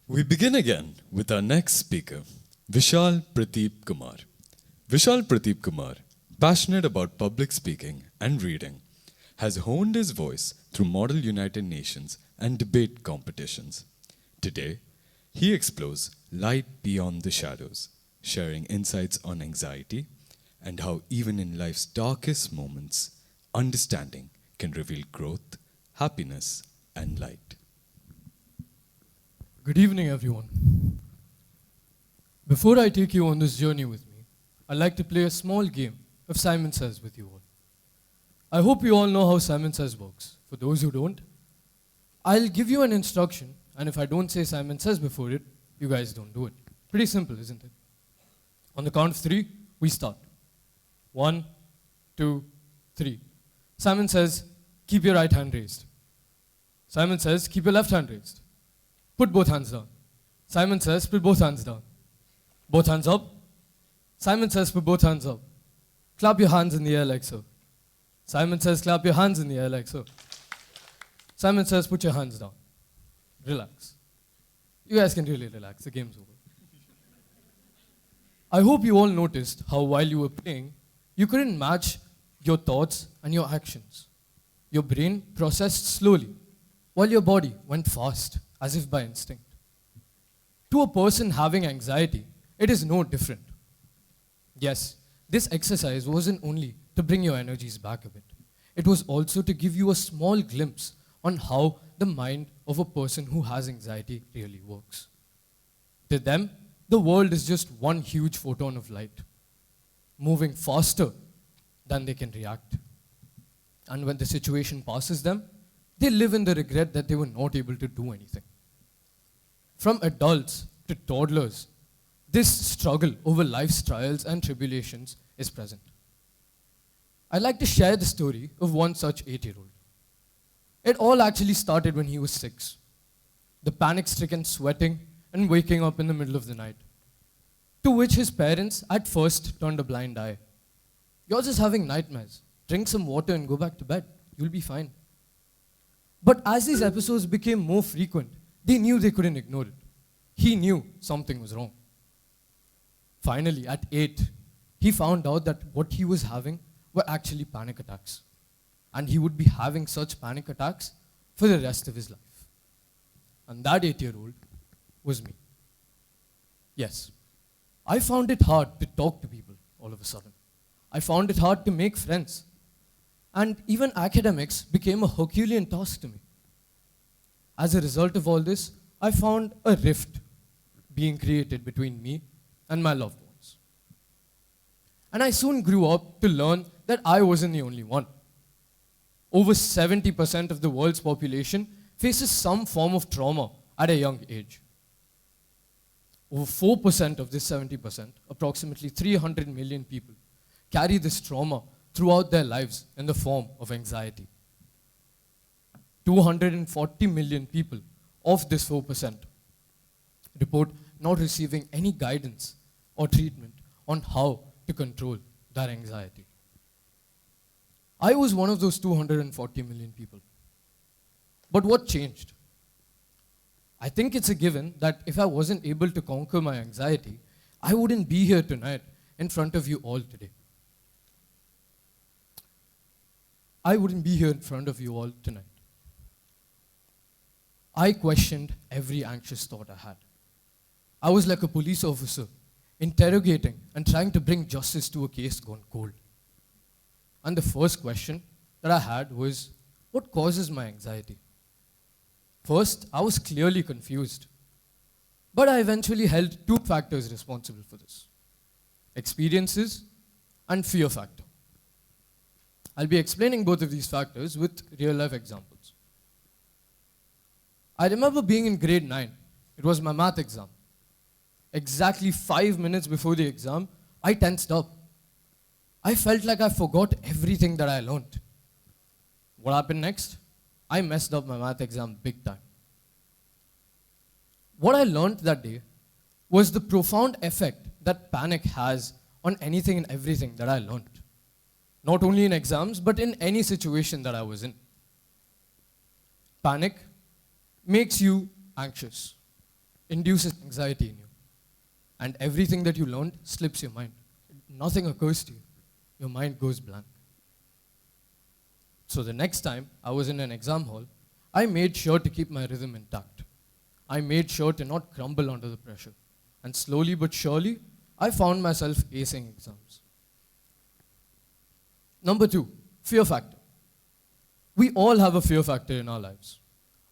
We begin again with our next speaker, VISHAL PRATHEEP KUMAR. VISHAL PRATHEEP KUMAR, passionate about public speaking and reading, has honed his voice through Model United Nations and debate competitions. Today, he explores light beyond the shadows, sharing insights on anxiety and how even in life's darkest moments, understanding can reveal growth, happiness, and light. Good evening, everyone. Before I take you on this journey with me, I'd like to play a small game of Simon Says with you all. I hope you all know how Simon Says works. For those who don't, I'll give you an instruction, and if I don't say Simon Says before it, you guys don't do it. Pretty simple, isn't it? On the count of 3, we start. 1, 2, 3. Simon says, keep your right hand raised. Simon says, keep your left hand raised. Put both hands down. Simon says, put both hands down. Both hands up. Simon says, put both hands up. Clap your hands in the air like so. Simon says, clap your hands in the air like so. Simon says, put your hands down. Relax. You guys can really relax. The game's over. I hope you all noticed how while you were playing, you couldn't match your thoughts and your actions. Your brain processed slowly, while your body went fast, as if by instinct. To a person having anxiety, it is no different. Yes, this exercise wasn't only to bring your energies back a bit. It was also to give you a small glimpse on how the mind of a person who has anxiety really works. To them, the world is just one huge photon of light, moving faster than they can react. And when the situation passes them, they live in the regret that they were not able to do anything. From adults to toddlers, this struggle over life's trials and tribulations is present. I'd like to share the story of one such 8-year-old. It all actually started when he was 6. The panic-stricken sweating and waking up in the middle of the night, to which his parents at first turned a blind eye. You're just having nightmares. Drink some water and go back to bed. You'll be fine. But as these episodes became more frequent, they knew they couldn't ignore it. He knew something was wrong. Finally, at 8, he found out that what he was having were actually panic attacks. And he would be having such panic attacks for the rest of his life. And that 8-year-old was me. Yes, I found it hard to talk to people all of a sudden. I found it hard to make friends. And even academics became a Herculean task to me. As a result of all this, I found a rift being created between me and my loved ones. And I soon grew up to learn that I wasn't the only one. Over 70% of the world's population faces some form of trauma at a young age. Over 4% of this 70%, approximately 300 million people, carry this trauma throughout their lives in the form of anxiety. 240 million people of this 4% report not receiving any guidance or treatment on how to control their anxiety. I was one of those 240 million people. But what changed? I think it's a given that if I wasn't able to conquer my anxiety, I wouldn't be here tonight in front of you all today. I wouldn't be here in front of you all tonight. I questioned every anxious thought I had. I was like a police officer, interrogating and trying to bring justice to a case gone cold. And the first question that I had was, what causes my anxiety? First, I was clearly confused. But I eventually held 2 factors responsible for this: experiences and fear factor. I'll be explaining both of these factors with real-life examples. I remember being in grade 9. It was my math exam. Exactly 5 minutes before the exam, I tensed up. I felt like I forgot everything that I learned. What happened next? I messed up my math exam big time. What I learned that day was the profound effect that panic has on anything and everything that I learned. Not only in exams, but in any situation that I was in. Panic makes you anxious. induces anxiety in you. And everything that you learned slips your mind. Nothing occurs to you. Your mind goes blank. So the next time I was in an exam hall, I made sure to keep my rhythm intact. I made sure to not crumble under the pressure. And slowly but surely, I found myself acing exams. Number 2, fear factor. We all have a fear factor in our lives.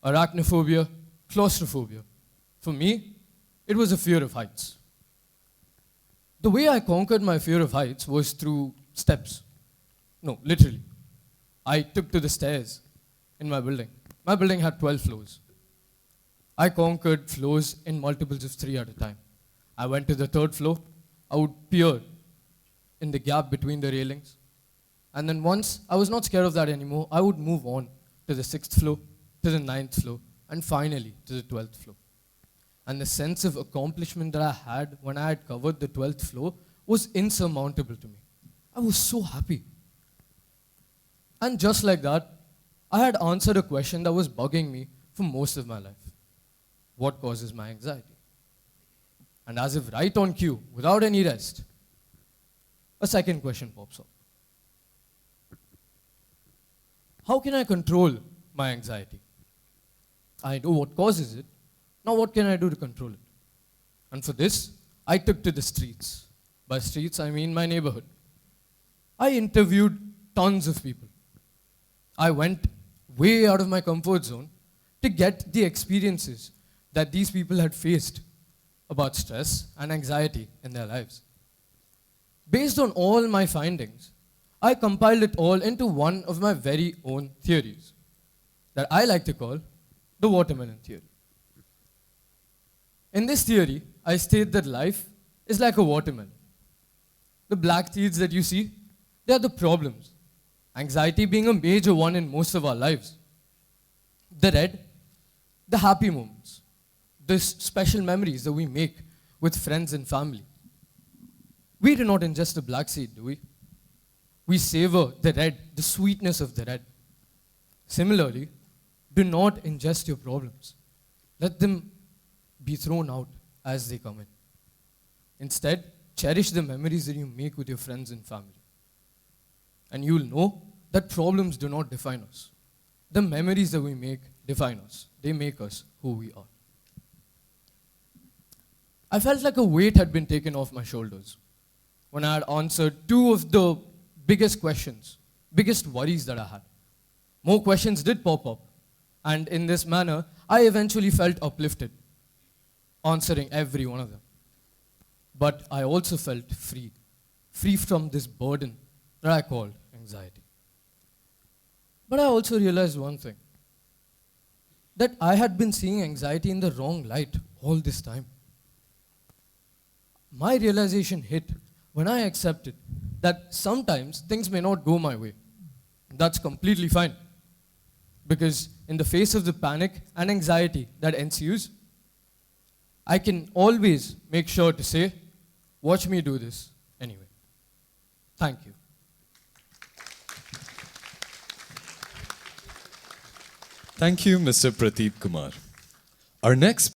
Arachnophobia, claustrophobia. For me, it was a fear of heights. The way I conquered my fear of heights was through steps. No, literally. I took to the stairs in my building. My building had 12 floors. I conquered floors in multiples of 3 at a time. I went to the 3rd floor. I would peer in the gap between the railings. And then once I was not scared of that anymore, I would move on to the 6th floor, to the 9th floor, and finally to the 12th floor. And the sense of accomplishment that I had when I had covered the 12th floor was insurmountable to me. I was so happy. And just like that, I had answered a question that was bugging me for most of my life. What causes my anxiety? And as if right on cue, without any rest, a second question pops up. How can I control my anxiety? I know what causes it. Now what can I do to control it? And for this, I took to the streets. By streets, I mean my neighborhood. I interviewed tons of people. I went way out of my comfort zone to get the experiences that these people had faced about stress and anxiety in their lives. Based on all my findings, I compiled it all into one of my very own theories that I like to call the watermelon theory. In this theory, I state that life is like a watermelon. The black seeds that you see, they are the problems. Anxiety being a major one in most of our lives. The red, the happy moments. These special memories that we make with friends and family. We do not ingest the black seed, do we? We savor the red, the sweetness of the red. Similarly, do not ingest your problems. Let them be thrown out as they come in. Instead, cherish the memories that you make with your friends and family. And you'll know that problems do not define us. The memories that we make define us. They make us who we are. I felt like a weight had been taken off my shoulders when I had answered 2 of the biggest questions, biggest worries that I had. More questions did pop up. And in this manner, I eventually felt uplifted, answering every one of them. But I also felt free from this burden that I called anxiety. But I also realized one thing, that I had been seeing anxiety in the wrong light all this time. My realization hit when I accepted that sometimes things may not go my way. That's completely fine. Because in the face of the panic and anxiety that ensues, I can always make sure to say, watch me do this anyway. Thank you. Thank you, Mr. Pratheep Kumar. Our next